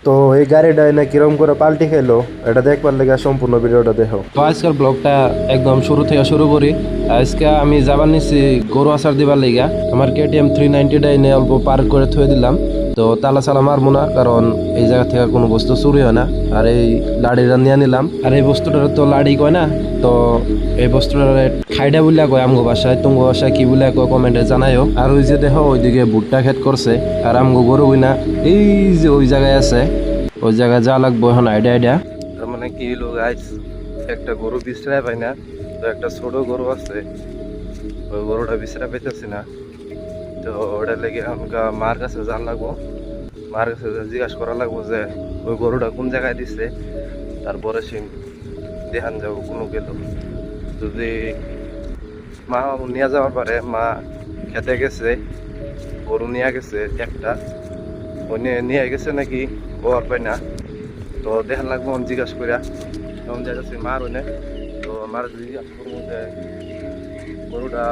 তো এই গাড়িটা এনে কিরম করে পাল্টি খেলো এটা দেখবার লেগে সম্পূর্ণ ভিডিওটা দেখো। তো আজকের ব্লগটা একদম শুরু থেকে শুরু করি। আজকে আমি যাবার নিছি গরু আসার দিবার লেগা। আমার KTM 390 এনে অল্প পার করে থুয়ে দিলাম। তো তালা চালা মারবো না, কারণ এই জায়গা থেকে কোনো বস্তু চুরি হয় না। আর এই লাড়িটা নিয়ে নিলাম, আর এই বস্তুটার তো লাড়ি কয় না, তো এই বস্তুটা খাইডা বলিয়া কয় আমগো বাসায়। তুমগো বাসায় কি বলিয়া কয় কমেন্টে জানাইও। আর ওই যে দেখো ওইদিকে ভুট্টা ক্ষেত করছে, আর আমগো গরু না এই যে ওই জায়গায় আছে, ওই জায়গায় যা লাগবো এখন আইডিয়া। তার মানে কি হলো গাইস, একটা গরু বিছরায় পাই না, তো একটা ছোট গরু আছে, ওই গরুটা বিছরা পেতেছি না। তো ওটা লেগে আমাকে মার কাছে জান লাগবো, মার কাছে জিজ্ঞাসা করা লাগবো যে ওই গরুটা কোন জায়গায় দিচ্ছে। তারপরে সে দেখান যাবো কোনো গেল, যদি মা নিয়ে যাওয়ার পারে। মা খেতে গেছে, গরু নিয়ে গেছে একটা, ওই নিয়ে গেছে নাকি ওর পাই না। তো দেখান লাগবো জিজ্ঞাসা করিয়া তখন যাইতেছি মার ওই, তো মার জিজ্ঞাসা করবো যে গরুটা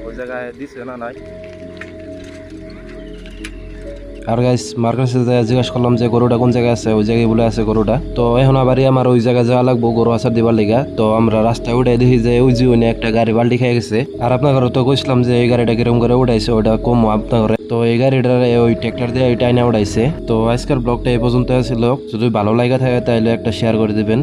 ওই জায়গায় দিছে না নাই। আর গাইস মার কাছে জিজ্ঞাসা করলাম যে গরুটা কোন জায়গায় আছে, ওই জায়গায় বলে আছে গরুটা। তো এখন আবারই আমার ওই জায়গায় যাওয়া লাগবো গরু আসার দিবার লিগা। তো আমরা রাস্তায় উঠে দেখি যে ওই যে একটা গাড়ি বাল্টি খেয়ে গেছে। আর আপনার ঘরে তো কইছিলাম যে এই গাড়িটা কিরকম করে উঠাইছে, ওটা কম আপনার ঘরে। তো এই গাড়িটার ওই ট্রাক্টর দিয়ে ওইটা এনে উঠাইছে। তো আজকের ব্লগটা এই পর্যন্ত ছিল, যদি ভালো লাগা থাকে তাহলে একটা শেয়ার করে দিবেন।